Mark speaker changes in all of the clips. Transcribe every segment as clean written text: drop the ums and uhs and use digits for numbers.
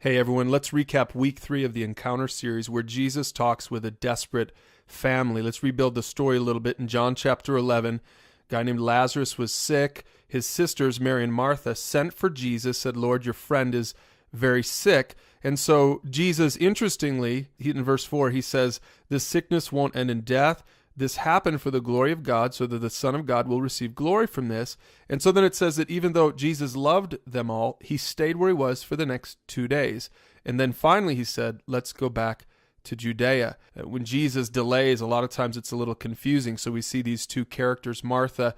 Speaker 1: Hey everyone, let's recap week 3 of the Encounter series where Jesus talks with a desperate family. Let's rebuild the story a little bit. In John chapter 11, a guy named Lazarus was sick. His sisters, Mary and Martha, sent for Jesus, said, "Lord, your friend is very sick." And so Jesus, interestingly, in verse 4, he says, "This sickness won't end in death. This happened for the glory of God, so that the Son of God will receive glory from this." And so then it says that even though Jesus loved them all, he stayed where he was for the next 2 days. And then finally he said, let's go back to Judea. When Jesus delays, a lot of times it's a little confusing. So we see these two characters. Martha,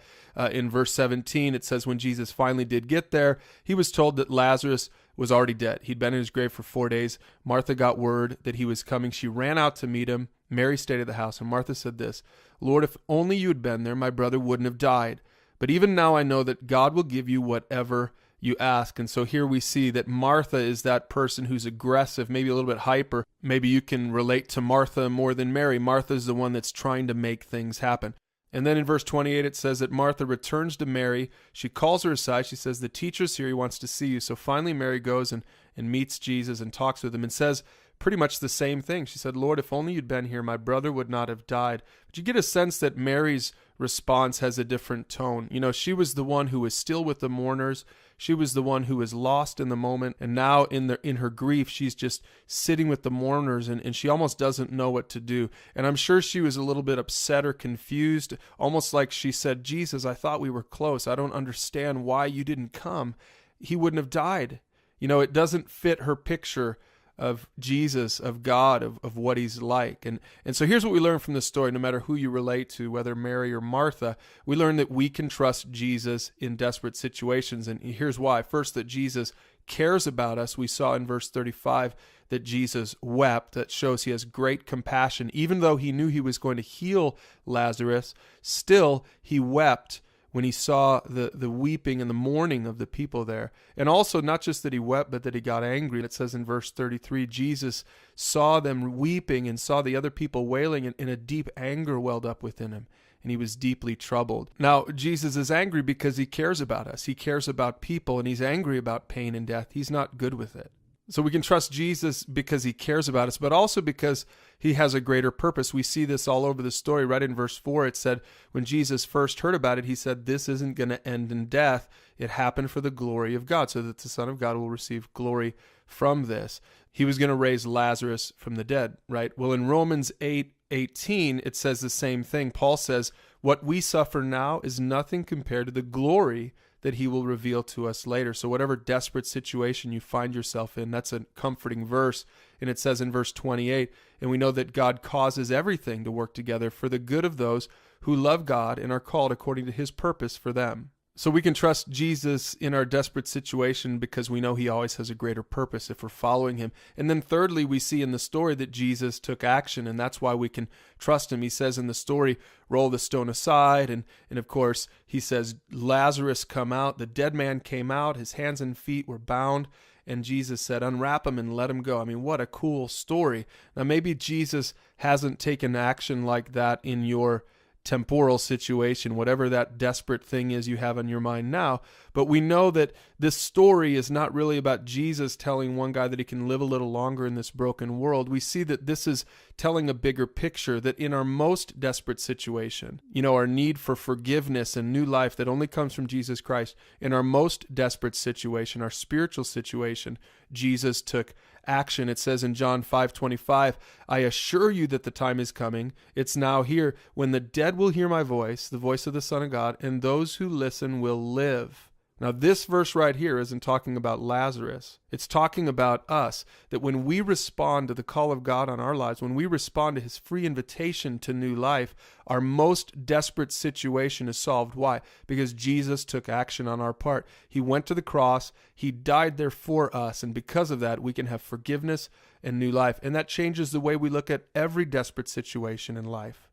Speaker 1: in verse 17, it says when Jesus finally did get there, he was told that Lazarus was already dead. He'd been in his grave for 4 days. Martha got word that he was coming. She ran out to meet him. Mary stayed at the house, and Martha said this, "Lord, if only you had been there, my brother wouldn't have died. But even now I know that God will give you whatever you ask." And so here we see that Martha is that person who's aggressive, maybe a little bit hyper. Maybe you can relate to Martha more than Mary. Martha is the one that's trying to make things happen. And then in verse 28, it says that Martha returns to Mary. She calls her aside. She says, "The teacher's here. He wants to see you." So finally Mary goes and meets Jesus and talks with him and says pretty much the same thing. She said, "Lord, if only you'd been here, my brother would not have died." But you get a sense that Mary's response has a different tone. You know, she was the one who was still with the mourners. She was the one who was lost in the moment. And now in her grief, she's just sitting with the mourners and she almost doesn't know what to do. And I'm sure she was a little bit upset or confused, almost like she said, "Jesus, I thought we were close. I don't understand why you didn't come. He wouldn't have died." You know, it doesn't fit her picture of Jesus, of God, of what he's like. And so here's what we learn from this story. No matter who you relate to, whether Mary or Martha, we learn that we can trust Jesus in desperate situations. And here's why. First, that Jesus cares about us. We saw in verse 35 that Jesus wept. That shows he has great compassion. Even though he knew he was going to heal Lazarus, still he wept when he saw the weeping and the mourning of the people there. And also, not just that he wept, but that he got angry. It says in verse 33, Jesus saw them weeping and saw the other people wailing, and a deep anger welled up within him, and he was deeply troubled. Now, Jesus is angry because he cares about us. He cares about people, and he's angry about pain and death. He's not good with it. So we can trust Jesus because he cares about us, but also because he has a greater purpose. We see this all over the story. Right in verse 4, it said, when Jesus first heard about it, he said, "This isn't going to end in death. It happened for the glory of God, so that the Son of God will receive glory from this." He was going to raise Lazarus from the dead, right? Well, in Romans 8:18, it says the same thing. Paul says, "What we suffer now is nothing compared to the glory that he will reveal to us later." So whatever desperate situation you find yourself in, that's a comforting verse. And it says in verse 28, "And we know that God causes everything to work together for the good of those who love God and are called according to his purpose for them." So we can trust Jesus in our desperate situation because we know he always has a greater purpose if we're following him. And then thirdly, we see in the story that Jesus took action, and that's why we can trust him. He says in the story, "Roll the stone aside." And of course, he says, "Lazarus, come out." The dead man came out. His hands and feet were bound. And Jesus said, "Unwrap him and let him go." I mean, what a cool story. Now, maybe Jesus hasn't taken action like that in your temporal situation, whatever that desperate thing is you have on your mind now. But we know that this story is not really about Jesus telling one guy that he can live a little longer in this broken world. We see that this is telling a bigger picture, that in our most desperate situation, you know, our need for forgiveness and new life that only comes from Jesus Christ, in our most desperate situation, our spiritual situation, Jesus took action. It says in John 5:25, "I assure you that the time is coming, it's now here, when the dead will hear my voice, the voice of the Son of God, and those who listen will live." Now, this verse right here isn't talking about Lazarus. It's talking about us, that when we respond to the call of God on our lives, when we respond to his free invitation to new life, our most desperate situation is solved. Why? Because Jesus took action on our part. He went to the cross. He died there for us. And because of that, we can have forgiveness and new life. And that changes the way we look at every desperate situation in life.